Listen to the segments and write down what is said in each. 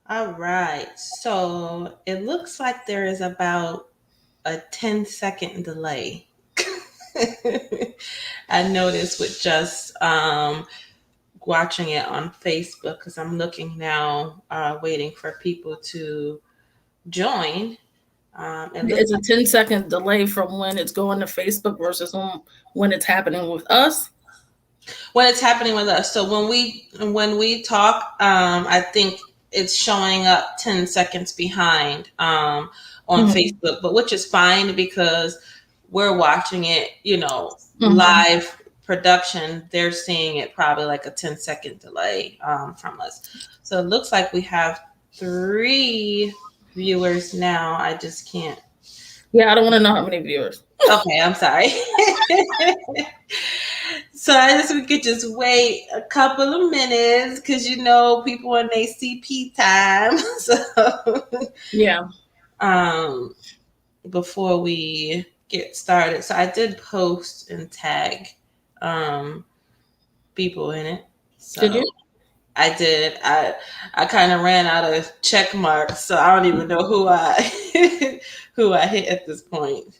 All right. So it looks like there is about a 10-second delay. I noticed with just watching it on Facebook because I'm looking now, waiting for people to join. It looks It's a 10-second delay from when it's going to Facebook versus when it's happening with us. when it's happening with us. So when we talk, I think it's showing up 10 seconds behind on Mm-hmm. Facebook, but which is fine because we're watching it, Mm-hmm. live production. They're seeing it probably like a 10-second delay from us. So it looks like we have three viewers now. I just can't. Yeah, I don't want to know how many viewers. Okay, I'm sorry. So I just we could just wait a couple of minutes because people in their CP time. So Yeah. um before we get started. So I did post and tag um people in it. Did So you? I did. I kind of ran out of check marks, so I don't even know who I who I hit at this point.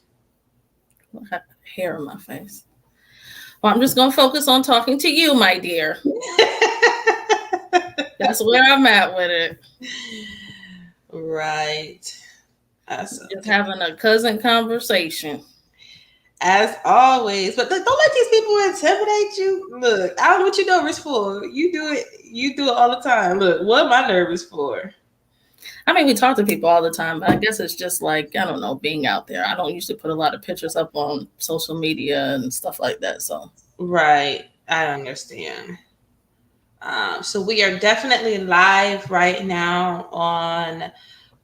I have hair in my face. Well, I'm just going to focus on talking to you, my dear. That's where I'm at with it. Right. That's Just okay. having a cousin conversation. As always. But look, don't let these people intimidate you. Look, I don't know what you're nervous for. You do it. You do it all the time. Look, what am I nervous for? I mean, we talk to people all the time, but I guess it's just like, I don't know, being out there. I don't usually put a lot of pictures up on social media and stuff like that. So, Right. I understand. So we are definitely live right now on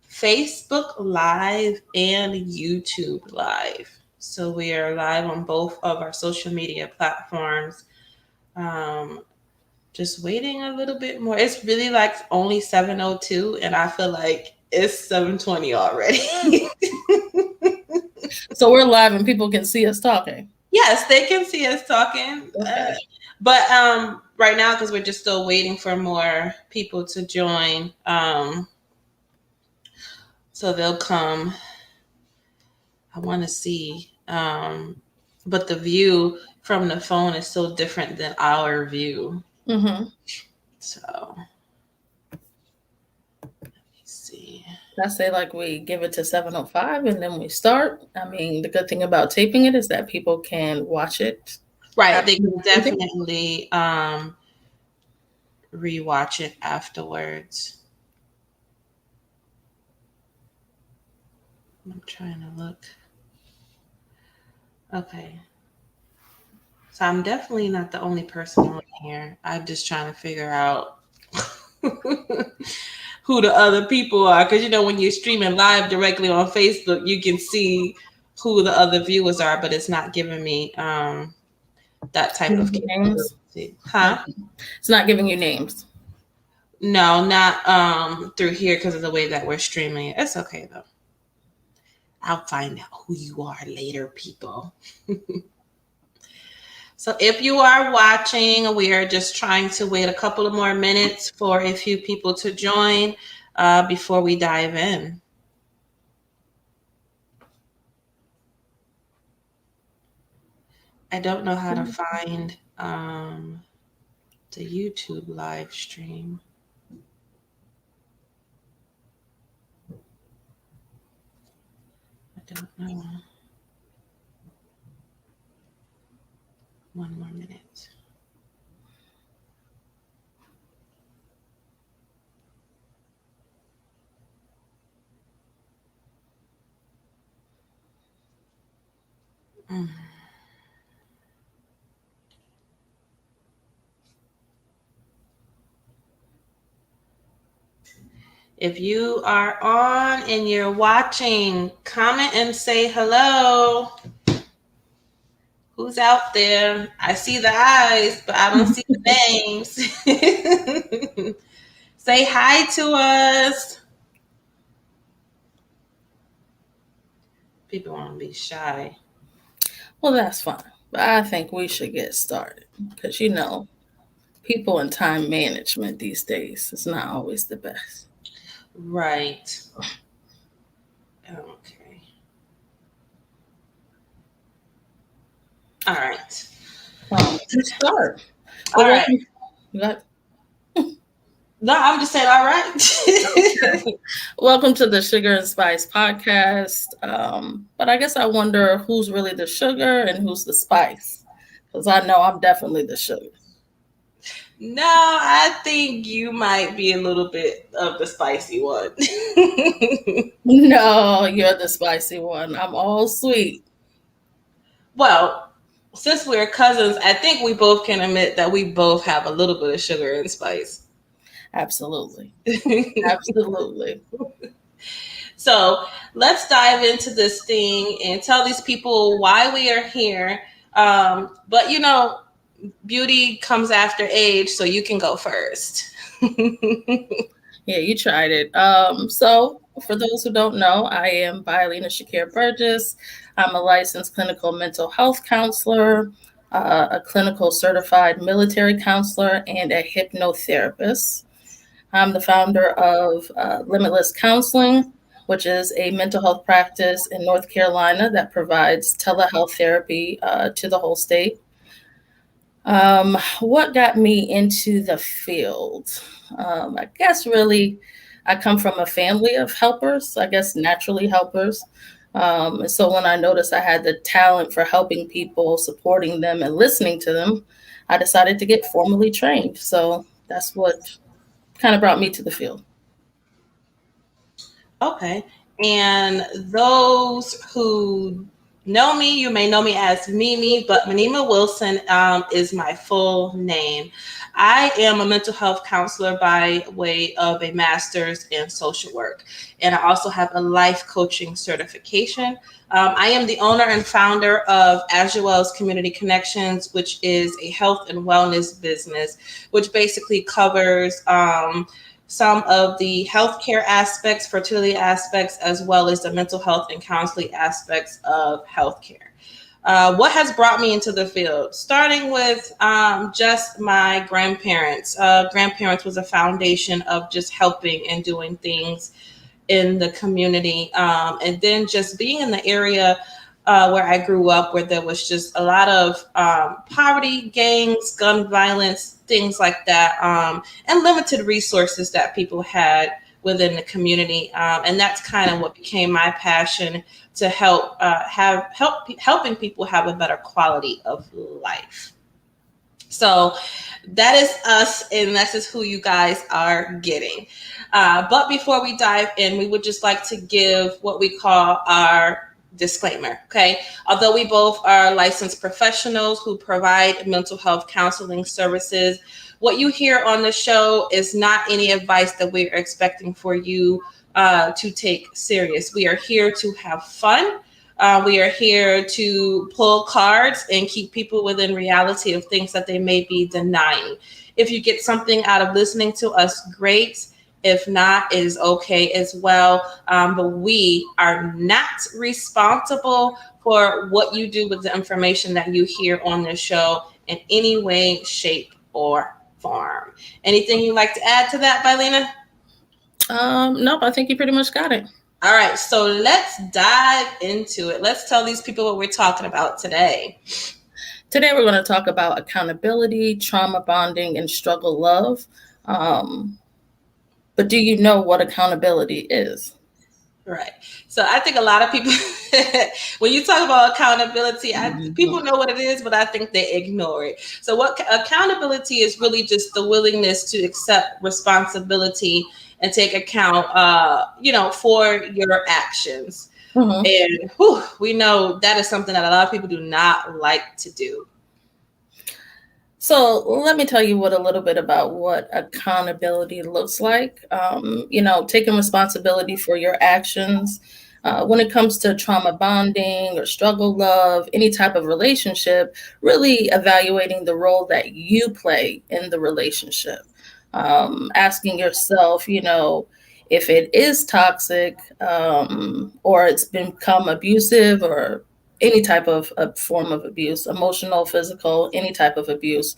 Facebook Live and YouTube Live. So we are live on both of our social media platforms. Um, just waiting a little bit more. It's really like only 7:02 and I feel like it's 7:20 already. so we're live and people can see us talking. Yes, they can see us talking. Okay. But right now cuz we're just still waiting for more people to join, so they'll come. I want to see, but the view from the phone is so different than our view. Mm-hmm. So, let's see. I say like we give it to 7:05 and then we start. I mean, the good thing about taping it is that people can watch it Right, they after can the taping. definitely rewatch it afterwards. I'm trying to look. Okay. So I'm definitely not the only person on here. I'm just trying to figure out who the other people are. Because, when you're streaming live directly on Facebook, you can see who the other viewers are, but it's not giving me that type of Names. capability. Huh? It's not giving you names. No, not through here because of the way that we're streaming it. It's okay, though. I'll find out who you are later, people. So if you are watching, we are just trying to wait a couple of more minutes for a few people to join before we dive in. I don't know how to find the YouTube live stream. I don't know. One more minute. Mm. If you are on and you're watching, comment and say hello. Who's out there? I see the eyes, but I don't see the names. Say hi to us. People want to be shy. Well, that's fine. But I think we should get started because, people in time management these days is not always the best. Right. Okay. All right. To start. All Well, right. welcome. You got- No, I'm just saying, all right. Welcome to the Sugar and Spice podcast. But I guess I wonder who's really the sugar and who's the spice. Because I know I'm definitely the sugar. No, I think you might be a little bit of the spicy one. No, you're the spicy one. I'm all sweet. Well, since we're cousins, I think we both can admit that we both have a little bit of sugar and spice. Absolutely. Absolutely. So let's dive into this thing and tell these people why we are here. But beauty comes after age, so you can go first. Yeah, you tried it. So for those who don't know, I am Bialina Shakir Burgess. I'm a licensed clinical mental health counselor, a clinical certified military counselor, and a hypnotherapist. I'm the founder of Limitless Counseling, which is a mental health practice in North Carolina that provides telehealth therapy to the whole state. What got me into the field? I guess really, I come from a family of helpers, I guess naturally helpers. And so when I noticed I had the talent for helping people, supporting them, and listening to them, I decided to get formally trained. So that's what kind of brought me to the field. Okay. And those who know me, you may know me as Mimi, but Manima Wilson is my full name. I am a mental health counselor by way of a master's in social work, and I also have a life coaching certification. I am the owner and founder of As Wells Community Connections, which is a health and wellness business, which basically covers some of the healthcare aspects, fertility aspects, as well as the mental health and counseling aspects of healthcare. What has brought me into the field? Starting with just my grandparents. Grandparents was a foundation of just helping and doing things in the community. And then just being in the area where I grew up, where there was just a lot of poverty, gangs, gun violence, things like that, and limited resources that people had within the community. And that's kind of what became my passion to helping people have a better quality of life. So that is us, and that is who you guys are getting. But before we dive in, we would just like to give what we call our disclaimer. Okay. Although we both are licensed professionals who provide mental health counseling services, what you hear on the show is not any advice that we are expecting for you to take serious. We are here to have fun. We are here to pull cards and keep people within reality of things that they may be denying. If you get something out of listening to us, great. If not, it is okay as well. But we are not responsible for what you do with the information that you hear on this show in any way, shape, or form. Anything you'd like to add to that, Bialina? Nope, I think you pretty much got it. All right, so let's dive into it. Let's tell these people what we're talking about today. Today, we're going to talk about accountability, trauma bonding, and struggle love. But do you know what accountability is? Right. So I think a lot of people, when you talk about accountability, people know what it is, but I think they ignore it. So what accountability is really just the willingness to accept responsibility and take account, for your actions. And we know that is something that a lot of people do not like to do. So let me tell you a little bit about what accountability looks like. Taking responsibility for your actions. When it comes to trauma bonding or struggle love, any type of relationship, really evaluating the role that you play in the relationship. Asking yourself, if it is toxic or it's become abusive or any type of a form of abuse, emotional, physical, any type of abuse,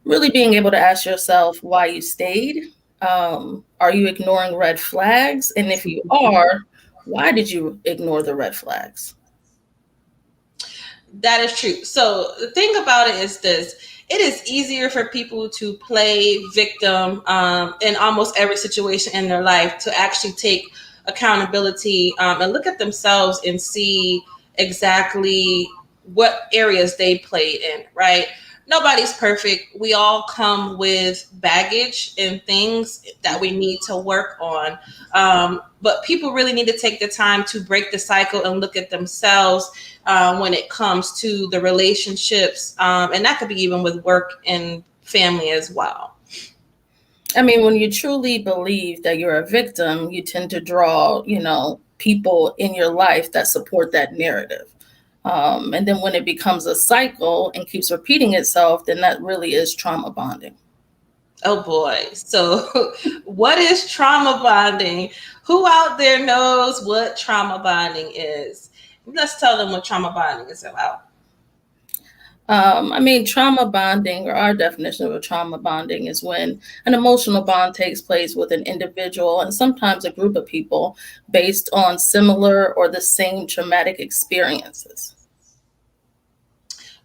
really being able to ask yourself why you stayed Are you ignoring red flags? And if you are, why did you ignore the red flags? That is true. So the thing about it is this: it is easier for people to play victim in almost every situation in their life to actually take accountability and look at themselves and see exactly what areas they played in, right? Nobody's perfect. We all come with baggage and things that we need to work on. But people really need to take the time to break the cycle and look at themselves when it comes to the relationships. And that could be even with work and family as well. I mean, when you truly believe that you're a victim, you tend to draw, people in your life that support that narrative. And then when it becomes a cycle and keeps repeating itself, then that really is trauma bonding. Oh boy. So, what is trauma bonding? Who out there knows what trauma bonding is? Let's tell them what trauma bonding is about. I mean, trauma bonding, or our definition of a trauma bonding, is when an emotional bond takes place with an individual and sometimes a group of people based on similar or the same traumatic experiences.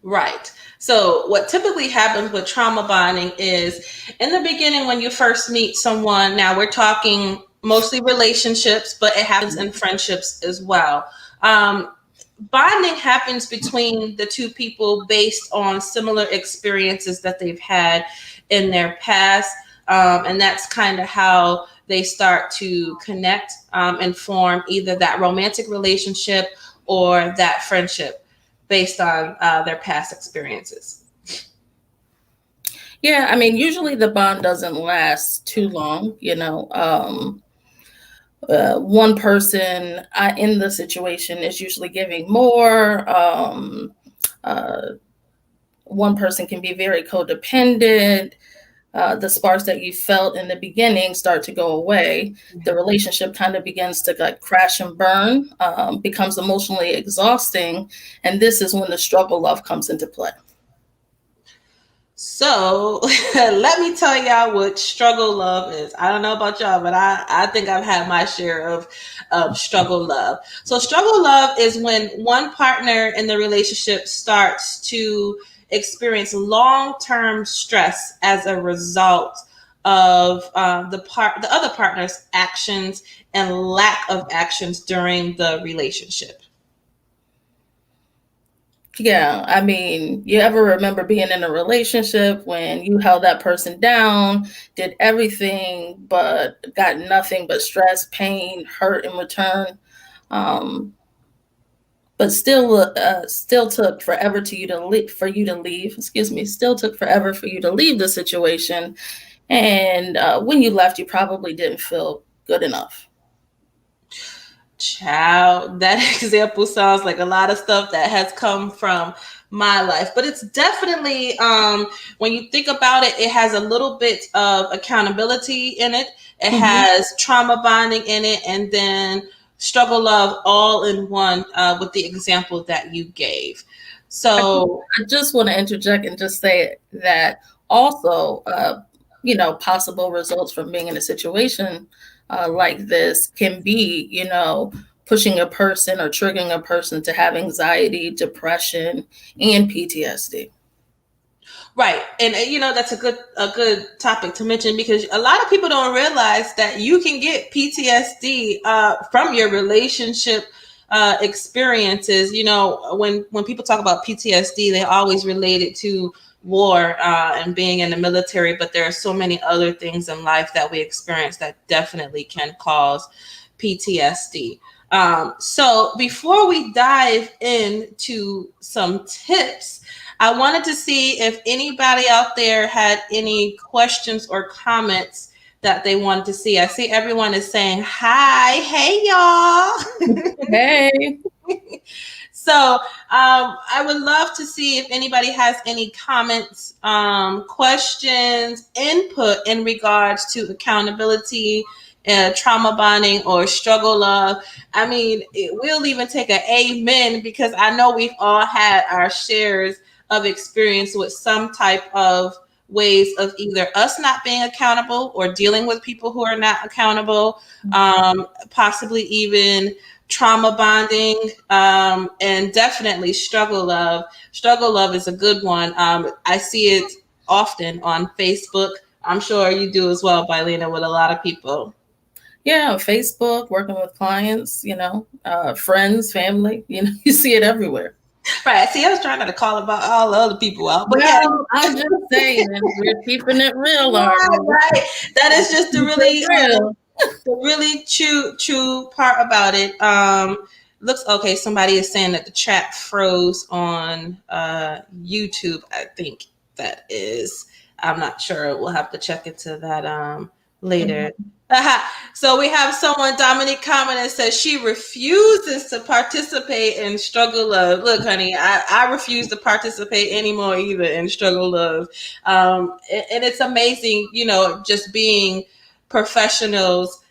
Right. So, what typically happens with trauma bonding is in the beginning, when you first meet someone, now we're talking mostly relationships, but it happens in friendships as well. Um, Bonding happens between the two people based on similar experiences that they've had in their past. And that's kind of how they start to connect and form either that romantic relationship or that friendship based on their past experiences. Yeah, I mean, usually the bond doesn't last too long. One person in the situation is usually giving more. Uh, One person can be very codependent. The sparks that you felt in the beginning start to go away. The relationship kind of begins to like crash and burn, becomes emotionally exhausting. And this is when the struggle love comes into play. So let me tell y'all what struggle love is. I don't know about y'all, but I think I've had my share of struggle love. So struggle love is when one partner in the relationship starts to experience long-term stress as a result of the other partner's actions and lack of actions during the relationship. Yeah, I mean, you ever remember being in a relationship when you held that person down, did everything, but got nothing but stress, pain, hurt in return, um, but still took forever for you to leave. Excuse me, still took forever for you to leave the situation, and when you left, you probably didn't feel good enough. Child, that example sounds like a lot of stuff that has come from my life, but it's definitely when you think about it, it has a little bit of accountability in it. It Mhm. has trauma bonding in it, and then struggle love all in one with the example that you gave. So, I just want to interject and just say that also, possible results from being in a situation like this can be, pushing a person or triggering a person to have anxiety, depression, and PTSD. right, and that's a good topic to mention because a lot of people don't realize that you can get PTSD from your relationship experiences. When people talk about PTSD, they always relate it to war and being in the military, but there are so many other things in life that we experience that definitely can cause PTSD. So before we dive into some tips, I wanted to see if anybody out there had any questions or comments that they wanted to see. I see everyone is saying hi, hey y'all. Hey. So I would love to see if anybody has any comments, questions, input in regards to accountability, trauma bonding, or struggle love. I mean, we'll even take an amen because I know we've all had our shares of experience with some type of ways of either us not being accountable or dealing with people who are not accountable, possibly even trauma bonding, and definitely struggle love. Struggle love is a good one. I see it often on Facebook. I'm sure you do as well, Bylina, with a lot of people. Yeah, Facebook, working with clients, friends, family, you see it everywhere. Right. See, I was trying not to call about all the other people out, but yeah. Well, I'm just saying, we're keeping it real, aren't Right, we? right. That is just the Keep it real. true part about it. Looks okay. Somebody is saying that the chat froze on YouTube. I think that is. I'm not sure. We'll have to check into that later. Mhm. So we have someone, Dominique comment, that says she refuses to participate in struggle love. Look, honey, I refuse to participate anymore either in struggle love. And it's amazing, just being professionals.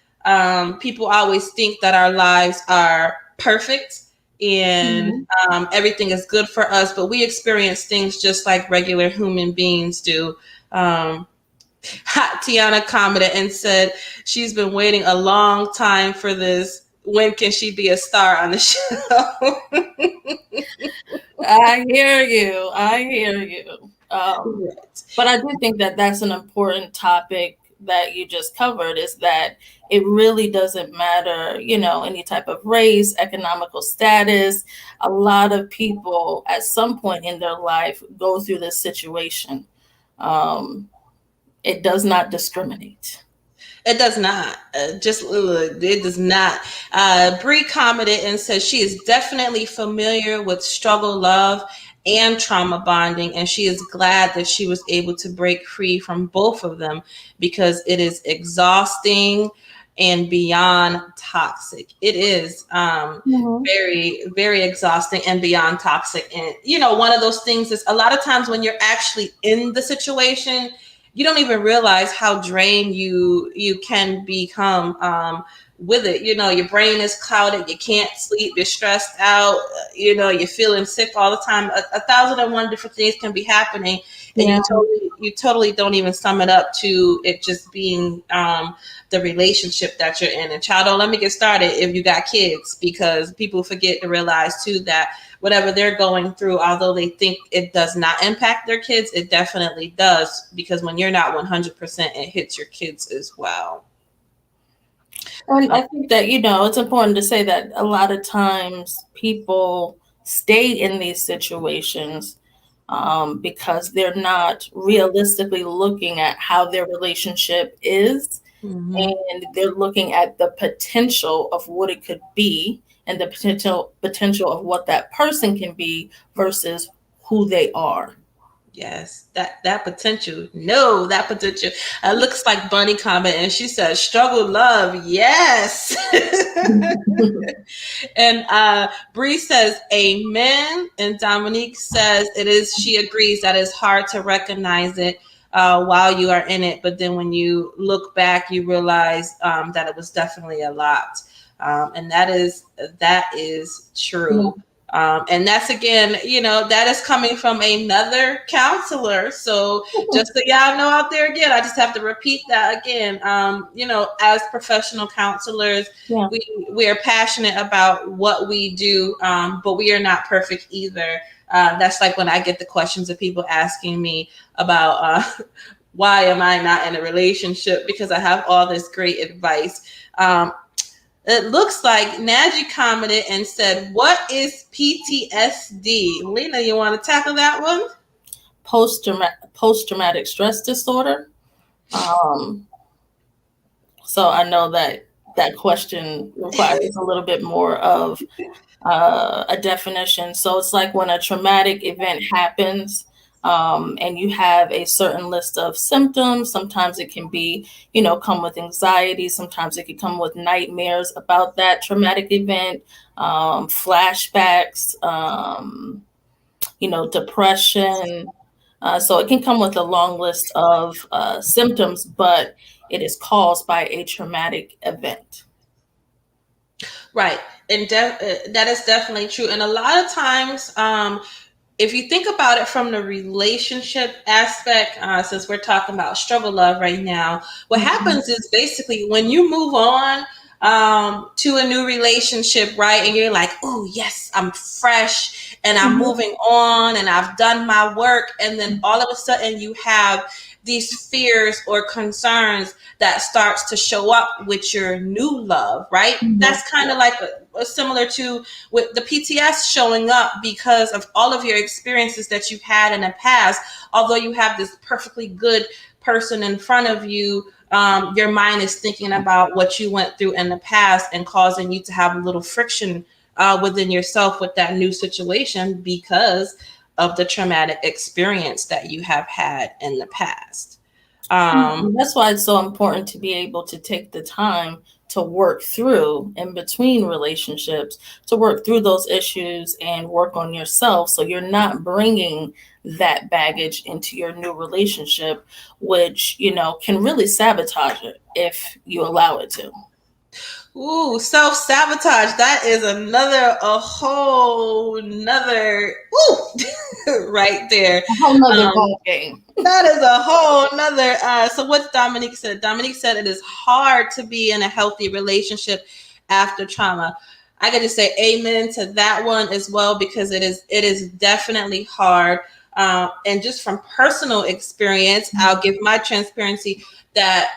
People always think that our lives are perfect and Mhm. everything is good for us, but we experience things just like regular human beings do. Tiana commented and said she's been waiting a long time for this. When can she be a star on the show? I hear you. I hear you. Right. But I do think that that's an important topic that you just covered, is that it really doesn't matter, any type of race, economical status. A lot of people at some point in their life go through this situation. Um, it does not discriminate. It does not. It does not. Bree commented and says she is definitely familiar with struggle love and trauma bonding, and she is glad that she was able to break free from both of them because it is exhausting and beyond toxic. It is Mhm. very, very exhausting and beyond toxic. And one of those things is a lot of times when you're actually in the situation, you don't even realize how drained you can become with it. Your brain is clouded, you can't sleep, you're stressed out, you're feeling sick all the time. A thousand and one different things can be happening, and Yeah. you totally don't even sum it up to it just being the relationship that you're in. And child, don't let me get started if you got kids, because people forget to realize too that whatever they're going through, although they think it does not impact their kids, it definitely does, because when you're not 100%, it hits your kids as well. And I think that, it's important to say that a lot of times people stay in these situations because they're not realistically looking at how their relationship is, Mm-hmm. and they're looking at the potential of what it could be and the potential of what that person can be versus who they are. Yes, that potential. No, that potential. Looks like Bunny comment, and she says, "Struggle love, yes." And Bree says, "Amen." And Dominique says, "It is." She agrees that it's hard to recognize it while you are in it, but then when you look back, you realize that it was definitely a lot, and that is true. And that's again, that is coming from another counselor. So just so y'all know out there again, I just have to repeat that again. As professional counselors, Yeah. we are passionate about what we do, but we are not perfect either. That's like when I get the questions of people asking me about why am I not in a relationship, because I have all this great advice. It looks like Naji commented and said, "What is PTSD?" Lena, you want to tackle that one? Post-traumatic stress disorder. Um, so I know that that question requires a little bit more of a definition. So it's like when a traumatic event happens, and you have a certain list of symptoms. Sometimes it can be, come with anxiety. Sometimes it can come with nightmares about that traumatic event, flashbacks, depression. So it can come with a long list of symptoms, but it is caused by a traumatic event. Right. And that is definitely true. And a lot of times, if you think about it from the relationship aspect, since we're talking about struggle love right now, what happens is basically when you move on to a new relationship, right? And you're like, oh, yes, I'm fresh and I'm moving on and I've done my work. And then all of a sudden you have these fears or concerns that starts to show up with your new love, right? That's kind of like similar to with the PTS showing up because of all of your experiences that you've had in the past. Although you have this perfectly good person in front of you, your mind is thinking about what you went through in the past and causing you to have a little friction within yourself with that new situation because of the traumatic experience that you have had in the past. That's why it's so important to be able to take the time to work through in between relationships, to work through those issues and work on yourself so you're not bringing that baggage into your new relationship, which, can really sabotage it if you allow it to. Ooh, self-sabotage. That is a whole nother, right there. A whole nother ball game. That is a whole nother. So what Dominique said, it is hard to be in a healthy relationship after trauma. I got to say amen to that one as well, because it is definitely hard. And just from personal experience, I'll give my transparency that,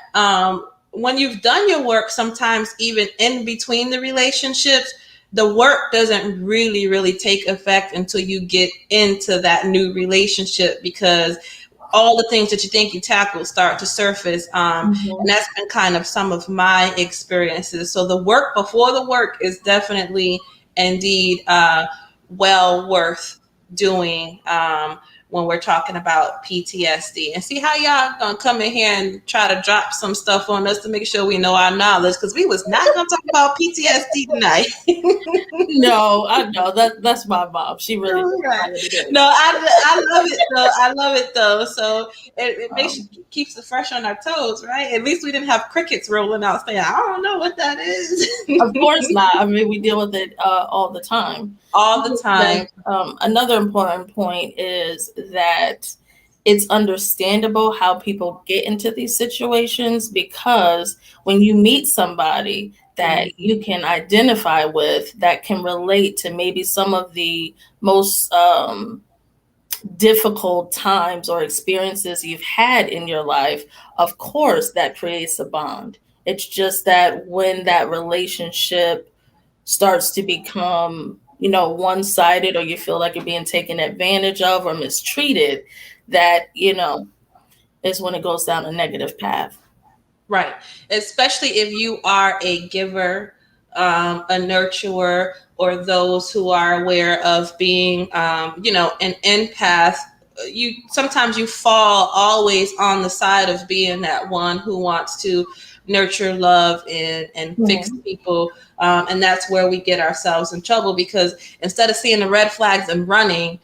when you've done your work, sometimes even in between the relationships, the work doesn't really take effect until you get into that new relationship, because all the things that you think you tackled start to surface. And that's been kind of some of my experiences. So the work before the work is definitely indeed well worth doing when we're talking about PTSD. And see how y'all gonna come in here and try to drop some stuff on us to make sure we know our knowledge, because we was not gonna talk about PTSD tonight. No, I know that's my mom. She really No, I love it though. I love it though. So it makes keeps us fresh on our toes, right? At least we didn't have crickets rolling out saying, I don't know what that is. Of course not. I mean, we deal with it all the time. All the time. Another important point is that it's understandable how people get into these situations, because when you meet somebody that you can identify with, that can relate to maybe some of the most difficult times or experiences you've had in your life, of course, that creates a bond. It's just that when that relationship starts to become, one-sided, or you feel like you're being taken advantage of or mistreated, that, is when it goes down a negative path. Right. Especially if you are a giver, a nurturer, or those who are aware of being, an empath. Sometimes you fall always on the side of being that one who wants to nurture, love, and fix people. And that's where we get ourselves in trouble, because instead of seeing the red flags and running,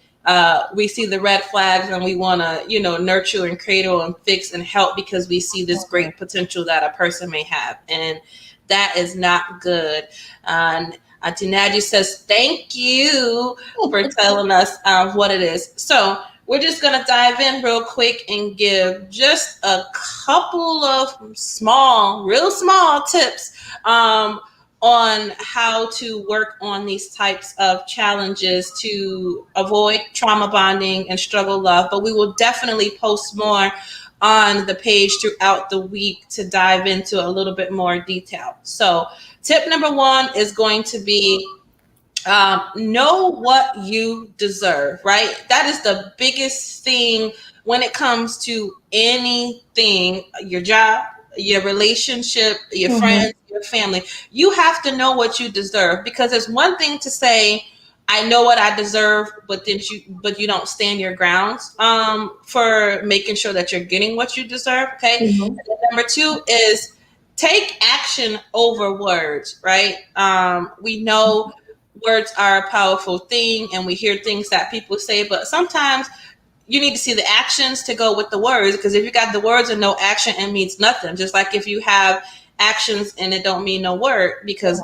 we see the red flags and we want to, nurture and cradle and fix and help, because we see this great potential that a person may have. And that is not good. And Auntie Nadji says, thank you for telling us what it is. So we're just going to dive in real quick and give just a couple of real small tips on how to work on these types of challenges to avoid trauma bonding and struggle love. But we will definitely post more on the page throughout the week to dive into a little bit more detail. So tip number 1 is going to be know what you deserve, right? That is the biggest thing when it comes to anything, your job, your relationship, your friends, your family. You have to know what you deserve, because it's one thing to say, I know what I deserve, but you don't stand your grounds for making sure that you're getting what you deserve. Okay. Number 2 is take action over words, right? We know words are a powerful thing, and we hear things that people say, but sometimes you need to see the actions to go with the words, because if you got the words and no action, it means nothing. Just like if you have actions and it don't mean no word, because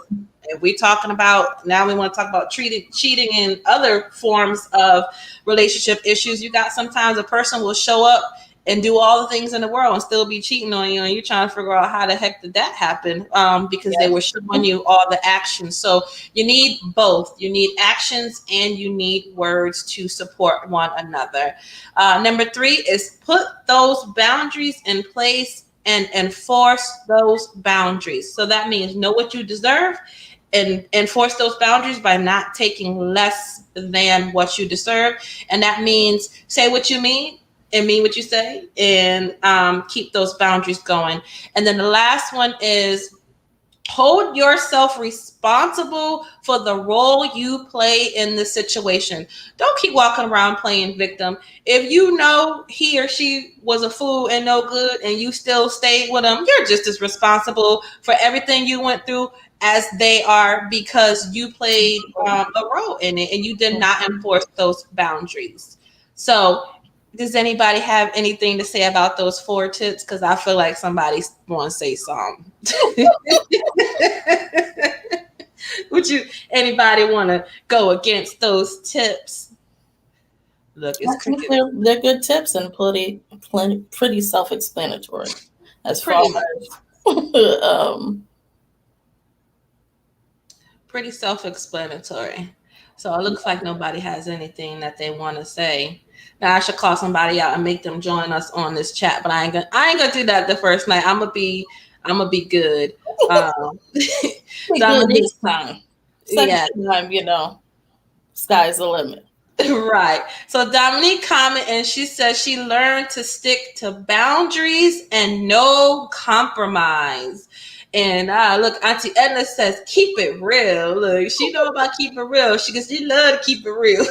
If we talking about, now we want to talk about cheating and other forms of relationship issues, you got sometimes a person will show up and do all the things in the world and still be cheating on you, and you're trying to figure out how the heck did that happen, because they were showing you all the actions. So you need both. You need actions and you need words to support one another. Number 3 is put those boundaries in place and enforce those boundaries. So that means know what you deserve and enforce those boundaries by not taking less than what you deserve. And that means say what you mean and mean what you say, and keep those boundaries going. And then the last one is hold yourself responsible for the role you play in the situation. Don't keep walking around playing victim. If you know he or she was a fool and no good and you still stayed with them, you're just as responsible for everything you went through as they are, because you played a role in it and you did not enforce those boundaries. So does anybody have anything to say about those 4 tips? Because I feel like somebody want to say something. Anybody want to go against those tips? Look, it's cricket. They're good tips and pretty self-explanatory as far as pretty self-explanatory. So it looks like nobody has anything that they want to say. Now I should call somebody out and make them join us on this chat, but I ain't gonna do that the first night. I'm gonna be good. Dominique, this time. Second time, sky's the limit. Right. So Dominique commented and she says she learned to stick to boundaries and no compromise. And look, Auntie Edna says, keep it real. Look, she know about keep it real. She love to keep it real.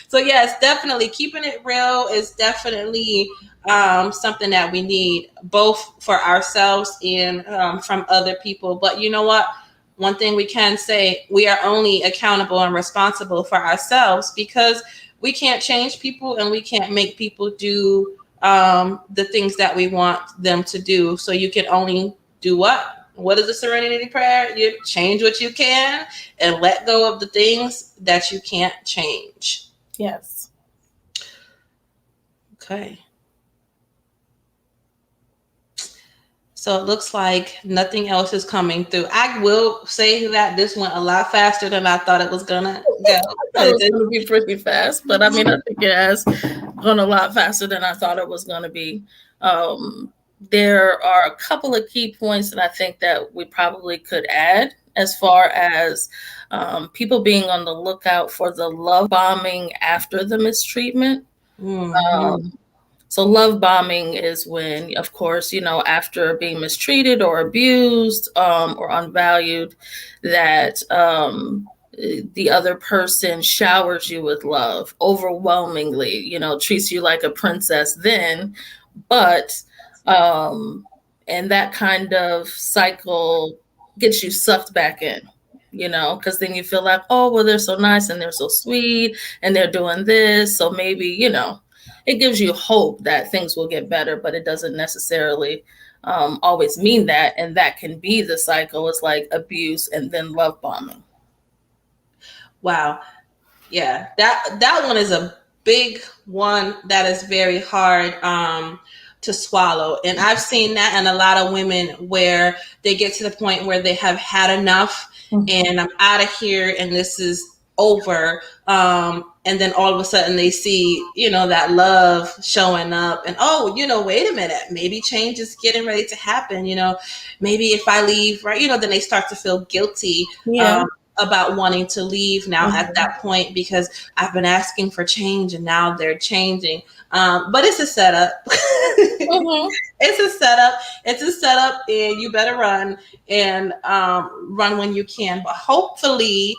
So yes, definitely keeping it real is definitely something that we need, both for ourselves and from other people. But you know what? One thing we can say, we are only accountable and responsible for ourselves, because we can't change people and we can't make people do the things that we want them to do. So you can only do what? What is the Serenity Prayer? You change what you can and let go of the things that you can't change. Yes. Okay. So it looks like nothing else is coming through. I will say that this went a lot faster than I thought it was gonna go. I thought it was gonna be pretty fast, but I mean, I think it has gone a lot faster than I thought it was gonna be. There are a couple of key points that I think that we probably could add, as far as people being on the lookout for the love bombing after the mistreatment. Mm-hmm. So love bombing is when, of course, after being mistreated or abused or unvalued, that the other person showers you with love overwhelmingly, treats you like a princess then, but and that kind of cycle gets you sucked back in, because then you feel like, oh, well, they're so nice and they're so sweet and they're doing this. So maybe, it gives you hope that things will get better, but it doesn't necessarily always mean that. And that can be the cycle. It's like abuse and then love bombing. Wow. Yeah, that one is a big one that is very hard to swallow. And I've seen that in a lot of women where they get to the point where they have had enough, and I'm out of here and this is over. And then all of a sudden they see, that love showing up and, oh, wait a minute, maybe change is getting ready to happen. Maybe if I leave, right, then they start to feel guilty. Yeah. About wanting to leave now at that point, because I've been asking for change and now they're changing. But it's a setup. It's a setup and you better run and run when you can. But hopefully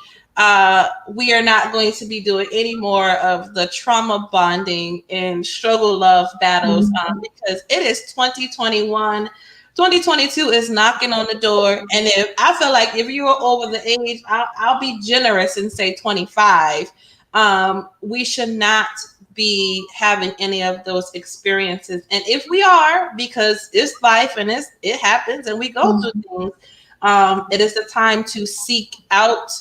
we are not going to be doing any more of the trauma bonding and struggle love battles because it is 2021. 2022 is knocking on the door, and if I feel like if you are over the age, I'll be generous and say 25. We should not be having any of those experiences, and if we are, because it's life and it happens, and we go through things, It is the time to seek out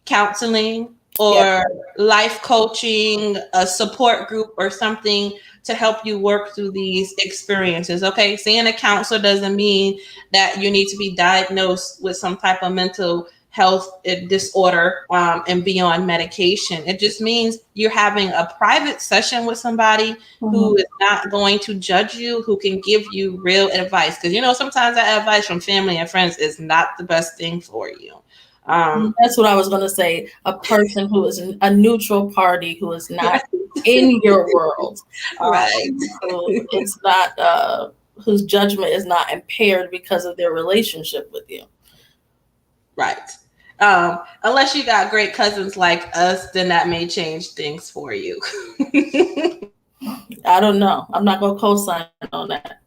counseling Yep. or life coaching, a support group or something to help you work through these experiences. Okay, seeing a counselor doesn't mean that you need to be diagnosed with some type of mental health disorder and be on medication. It just means you're having a private session with somebody who is not going to judge you, who can give you real advice. Because, you know, sometimes that advice from family and friends is not the best thing for you. That's what I was going to say. A person who is a neutral party, who is not in your world, Right. who it's not, whose judgment is not impaired because of their relationship with you. Right. Unless you got great cousins like us, then that may change things for you. I don't know. I'm not going to co-sign on that.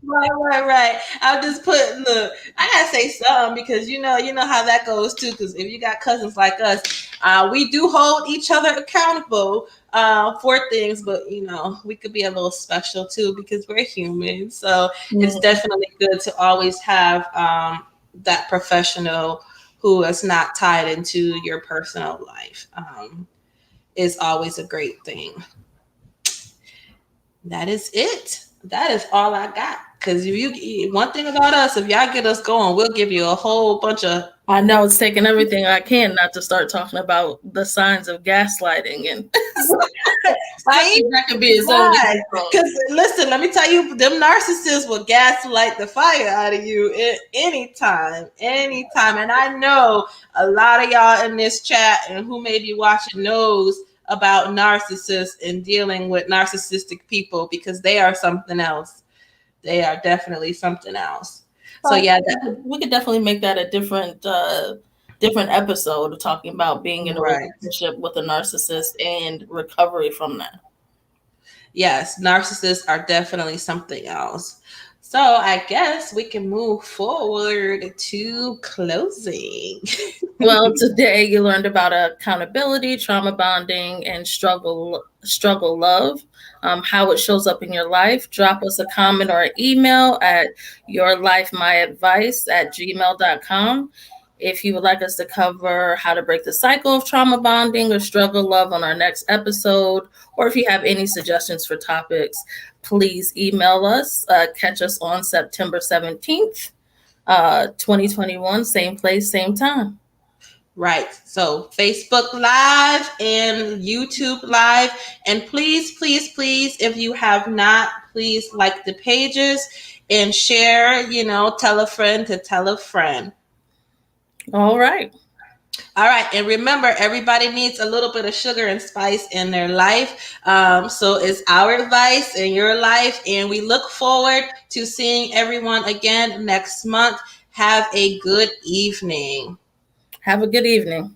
Right. I'm just putting I gotta say something because you know how that goes too. Because if you got cousins like us, we do hold each other accountable for things, but you know we could be a little special too because we're human. So it's definitely good to always have that professional who is not tied into your personal life. Is always a great thing. That is it. That is all I got. Because if you one thing about us, if y'all get us going, we'll give you a whole bunch of. I know it's taking everything I can not to start talking about the signs of gaslighting and that could be its own. Because listen, let me tell you, them narcissists will gaslight the fire out of you at anytime. And I know a lot of y'all in this chat and who may be watching knows about narcissists and dealing with narcissistic people because they are something else. They are definitely something else. So yeah, we could definitely make that a different episode of talking about being in a relationship with a narcissist and recovery from that. Yes, narcissists are definitely something else. So I guess we can move forward to closing. Well, today you learned about accountability, trauma bonding, and struggle love, how it shows up in your life. Drop us a comment or an email at yourlifemyadvice@gmail.com. If you would like us to cover how to break the cycle of trauma bonding or struggle love on our next episode, or if you have any suggestions for topics, please email us. Catch us on September 17th, 2021, same place, same time. Right. So Facebook Live and YouTube Live. And please, if you have not, please like the pages and share, tell a friend to tell a friend. All right. And remember, everybody needs a little bit of sugar and spice in their life. So it's our advice in your life. And we look forward to seeing everyone again next month. Have a good evening. Have a good evening.